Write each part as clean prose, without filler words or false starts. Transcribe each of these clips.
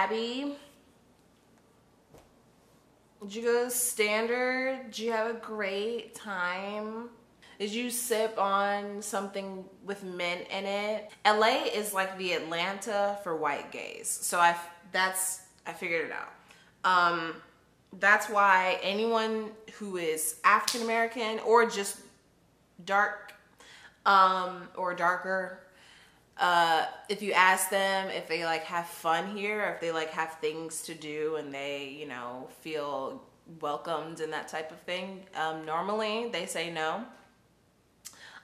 Abby, did you go to Standard? Did you have a great time? Did you sip on something with mint in it? LA is like the Atlanta for white gays. So I figured it out. That's why anyone who is African American or just dark or darker, if you ask them if they like have fun here, or if they like have things to do and they, you know, feel welcomed and that type of thing, normally they say no.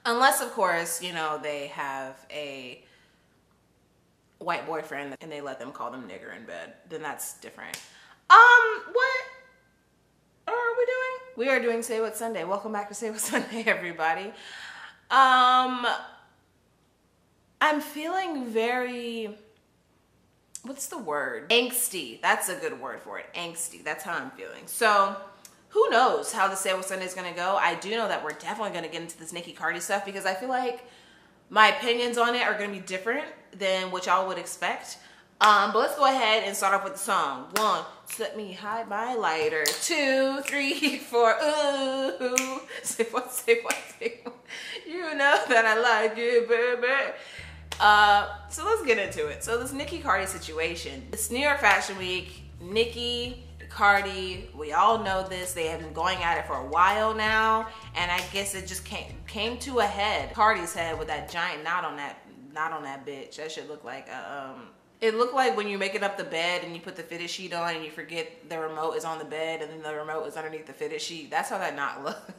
Unless, of course, you know, they have a white boyfriend and they let them call them nigger in bed. Then that's different. What are we doing? We are doing Say What Sunday. Welcome back to Say What Sunday, everybody. I'm feeling very, what's the word? Angsty. That's a good word for it. Angsty. That's how I'm feeling. So who knows how the Say What Sunday is going to go. I do know that we're definitely going to get into this Nicki Cardi stuff because I feel like my opinions on it are going to be different than what y'all would expect. But let's go ahead and start off with the song. 1, let me hide my lighter. 2, 3, 4, ooh. Say what, say what, say what. You know that I like you, baby. So let's get into it. So this Nicki Cardi situation. It's New York Fashion Week. Nicki, Cardi, we all know this. They have been going at it for a while now, and I guess it just came to a head. Cardi's head with that giant knot on that bitch. That shit looked like it looked like when you're making up the bed and you put the fitted sheet on and you forget the remote is on the bed and then the remote is underneath the fitted sheet. That's how that knot looked.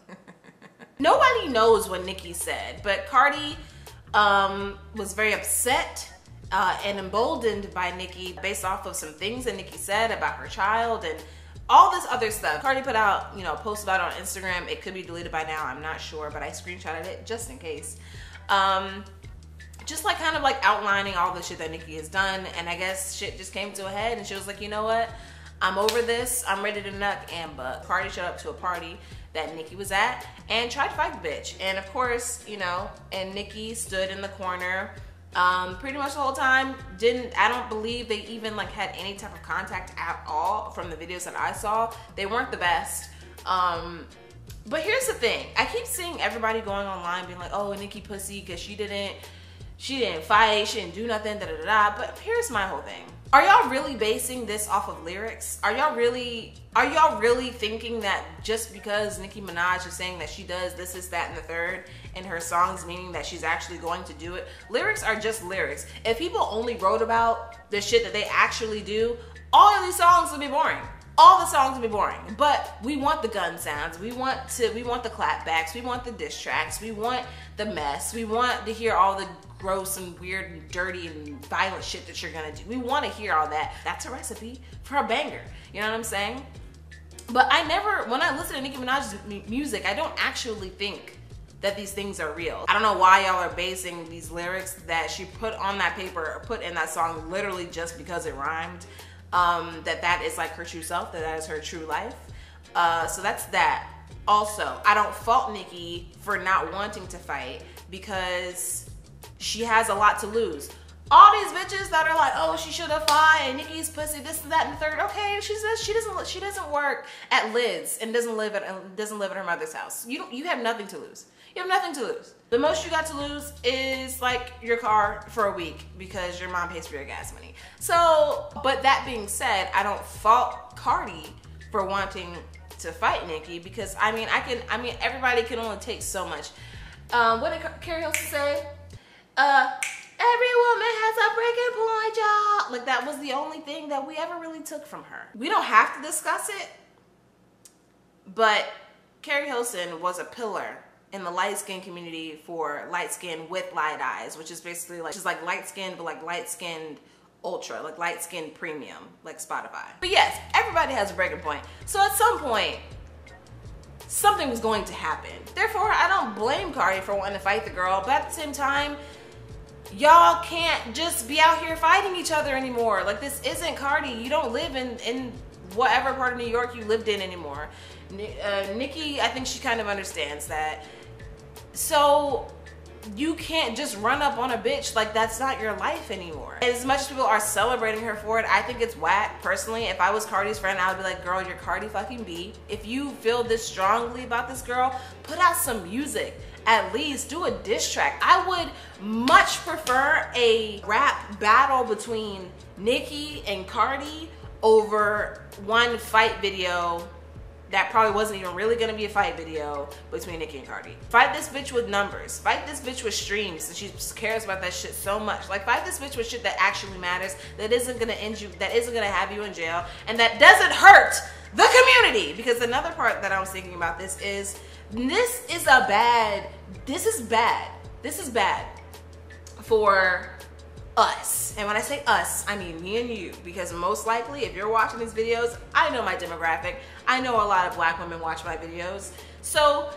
Nobody knows what Nicki said, but Cardi was very upset and emboldened by Nicki based off of some things that Nicki said about her child and all this other stuff. Cardi put out, you know, a post about it on Instagram. It could be deleted by now, I'm not sure, but I screenshotted it just in case. Just like kind of like outlining all the shit that Nicki has done, and I guess shit just came to a head and she was like, you know what? I'm over this. I'm ready to nuck and buck. Cardi showed up to a party that Nicki was at and tried to fight the bitch. And of course, you know, and Nicki stood in the corner pretty much the whole time. I don't believe they even like had any type of contact at all from the videos that I saw. They weren't the best. But here's the thing. I keep seeing everybody going online being like, oh, Nicki pussy because she didn't fight, she didn't do nothing, da-da-da-da. But here's my whole thing. Are y'all really basing this off of lyrics? Are y'all really thinking that just because Nicki Minaj is saying that she does this, that, and the third in her songs, meaning that she's actually going to do it? Lyrics are just lyrics. If people only wrote about the shit that they actually do, all of these songs would be boring. All the songs would be boring. But we want the gun sounds. We want the clapbacks. We want the diss tracks. We want the mess. We want to hear all the gross and weird and dirty and violent shit that you're gonna do. We want to hear all that. That's a recipe for a banger. You know what I'm saying? But when I listen to Nicki Minaj's music, I don't actually think that these things are real. I don't know why y'all are basing these lyrics that she put on that paper or put in that song literally just because it rhymed. That is like her true self, that is her true life. So that's that. Also, I don't fault Nicki for not wanting to fight because she has a lot to lose. All these bitches that are like, oh, she should have fought and Nicki's pussy, this, that, and the third. Okay, she says she doesn't work at Liz and doesn't live at her mother's house. You have nothing to lose. You have nothing to lose. The most you got to lose is like your car for a week because your mom pays for your gas money. So, but that being said, I don't fault Cardi for wanting to fight Nicki because I mean everybody can only take so much. What did Carrie Hilson say? Every woman has a breaking point, y'all. Like that was the only thing that we ever really took from her. We don't have to discuss it, but Carrie Hilson was a pillar in the light skin community for light skin with light eyes, which is basically like, she's like light skin, but like light skinned ultra, like light skin premium, like Spotify. But yes, everybody has a breaking point. So at some point, something was going to happen. Therefore, I don't blame Cardi for wanting to fight the girl, but at the same time, y'all can't just be out here fighting each other anymore. Like this isn't Cardi. You don't live in whatever part of New York you lived in anymore. Nicki, I think she kind of understands that. So you can't just run up on a bitch like that's not your life anymore. As much as people are celebrating her for it, I think it's whack. Personally, if I was Cardi's friend, I would be like, girl, you're Cardi fucking B. If you feel this strongly about this girl, put out some music. At least do a diss track. I would much prefer a rap battle between Nicki and Cardi over one fight video that probably wasn't even really gonna be a fight video between Nicki and Cardi. Fight this bitch with numbers. Fight this bitch with streams, and she cares about that shit so much. Like, fight this bitch with shit that actually matters, that isn't gonna end you, that isn't gonna have you in jail, and that doesn't hurt the community. Because another part that I was thinking about this is bad for us. And when I say us, I mean me and you, because most likely if you're watching these videos, I know my demographic. I know a lot of black women watch my videos. So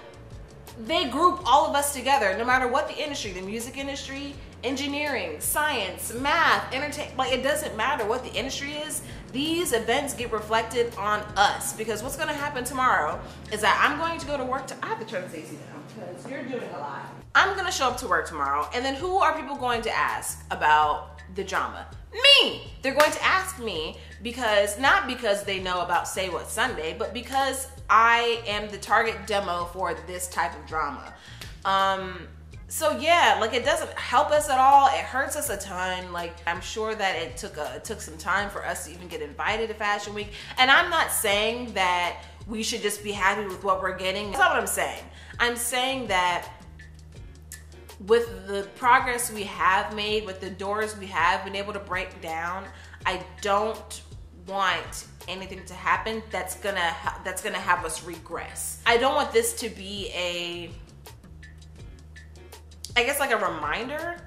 they group all of us together, no matter what the industry, the music industry, engineering, science, math, entertainment, like it doesn't matter what the industry is. These events get reflected on us, because what's gonna happen tomorrow is that I'm going to go to work I have to turn this AC down because you're doing a lot. I'm gonna show up to work tomorrow, and then who are people going to ask about the drama? Me! They're going to ask me because, not because they know about Say What Sunday, but because I am the target demo for this type of drama. So yeah, like it doesn't help us at all. It hurts us a ton. Like, I'm sure that it took some time for us to even get invited to Fashion Week. And I'm not saying that we should just be happy with what we're getting. That's not what I'm saying. I'm saying that with the progress we have made, with the doors we have been able to break down, I don't want anything to happen that's gonna have us regress. I don't want this to be I guess like a reminder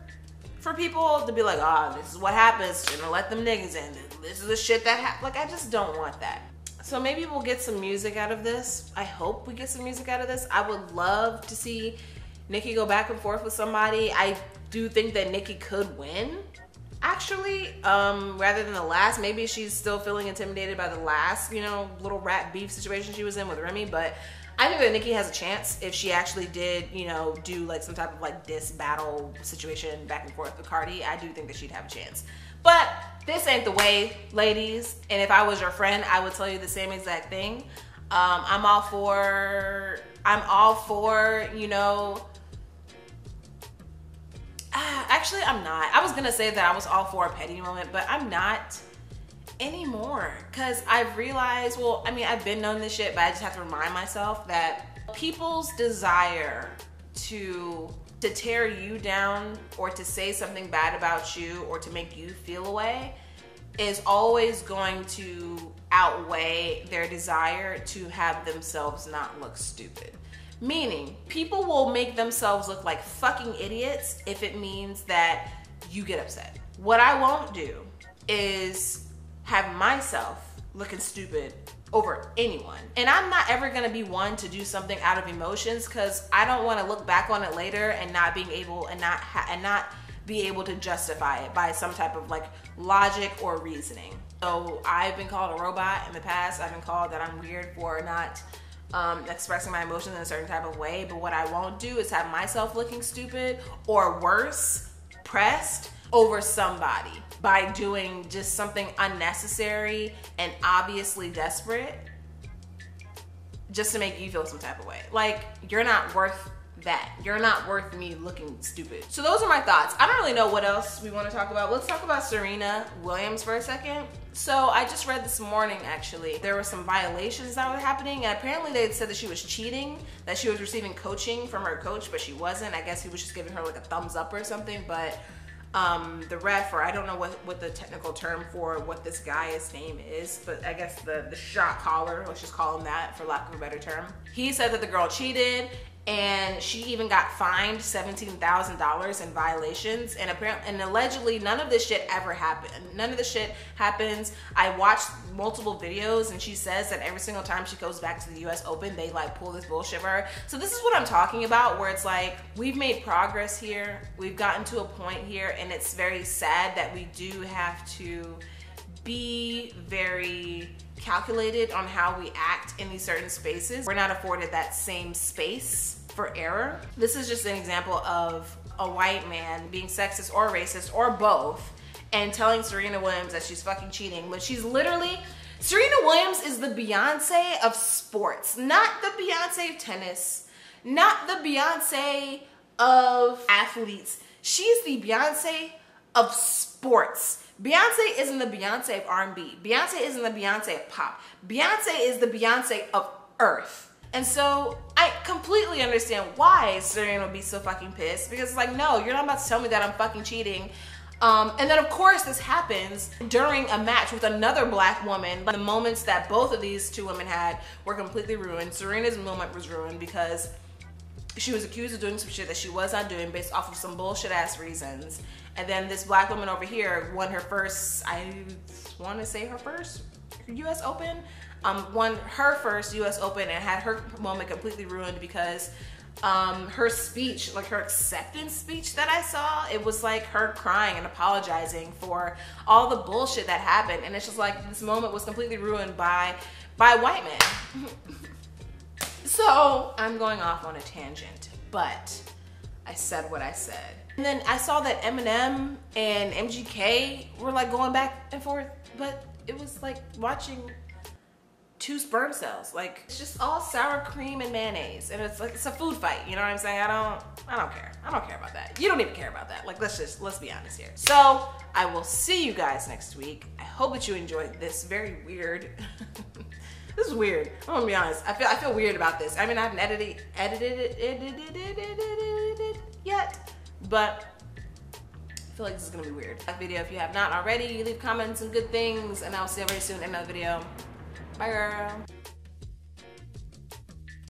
for people to be like, this is what happens, you know, let them niggas in. This is the shit that happens. Like, I just don't want that. So maybe we'll get some music out of this. I hope we get some music out of this. I would love to see Nicki go back and forth with somebody. I do think that Nicki could win, actually, rather than the last. Maybe she's still feeling intimidated by the last, you know, little rap beef situation she was in with Remy, but I think that Nicki has a chance if she actually did, you know, do like some type of like diss battle situation back and forth with Cardi. I do think that she'd have a chance. But this ain't the way, ladies. And if I was your friend, I would tell you the same exact thing. I'm all for, you know, actually I'm not. I was gonna say that I was all for a petty moment, but I'm not anymore, because I've realized, well, I mean, I've been known this shit, but I just have to remind myself that people's desire to tear you down or to say something bad about you or to make you feel away is always going to outweigh their desire to have themselves not look stupid. Meaning, people will make themselves look like fucking idiots if it means that you get upset. What I won't do is have myself looking stupid over anyone. And I'm not ever gonna be one to do something out of emotions, because I don't want to look back on it later and not being able and not be able to justify it by some type of like logic or reasoning. So I've been called a robot in the past. I've been called that I'm weird for not expressing my emotions in a certain type of way. But what I won't do is have myself looking stupid or worse, pressed over somebody by doing just something unnecessary and obviously desperate just to make you feel some type of way. Like, you're not worth that. You're not worth me looking stupid. So those are my thoughts. I don't really know what else we want to talk about. Let's talk about Serena Williams for a second. So I just read this morning, actually, there were some violations that were happening, and apparently they had said that she was cheating, that she was receiving coaching from her coach, but she wasn't. I guess he was just giving her like a thumbs up or something. But the ref, or I don't know what the technical term for what this guy's name is, but I guess the shot caller, let's just call him that for lack of a better term. He said that the girl cheated, and she even got fined $17,000 in violations, and apparently, and allegedly, none of this shit ever happened. None of this shit happens. I watched multiple videos, and she says that every single time she goes back to the US Open, they like pull this bullshit for her. So this is what I'm talking about, where it's like, we've made progress here. We've gotten to a point here, and it's very sad that we do have to be very calculated on how we act in these certain spaces. We're not afforded that same space for error. This is just an example of a white man being sexist or racist or both and telling Serena Williams that she's fucking cheating, but she's literally, Serena Williams is the Beyonce of sports, not the Beyonce of tennis, not the Beyonce of athletes. She's the Beyonce of sports. Beyonce isn't the Beyonce of R&B. Beyonce isn't the Beyonce of pop. Beyonce is the Beyonce of earth. And so I completely understand why Serena would be so fucking pissed, because it's like, no, you're not about to tell me that I'm fucking cheating. And then of course this happens during a match with another black woman. The moments that both of these two women had were completely ruined. Serena's moment was ruined because she was accused of doing some shit that she was not doing based off of some bullshit ass reasons. And then this black woman over here won her first, I want to say her first US Open, won her first US Open and had her moment completely ruined because her speech, like her acceptance speech that I saw, it was like her crying and apologizing for all the bullshit that happened. And it's just like this moment was completely ruined by white men. So I'm going off on a tangent, but I said what I said. And then I saw that Eminem and MGK were like going back and forth, but it was like watching two sperm cells. Like, it's just all sour cream and mayonnaise, and it's like, it's a food fight, you know what I'm saying? I don't care. I don't care about that. You don't even care about that. Like, let's be honest here. So I will see you guys next week. I hope that you enjoyed this very weird this is weird. I'm gonna be honest. I feel weird about this. I mean, I haven't edited it yet, but I feel like this is gonna be weird. That video, if you have not already, leave comments and good things, and I'll see you very soon in another video. Bye, girl.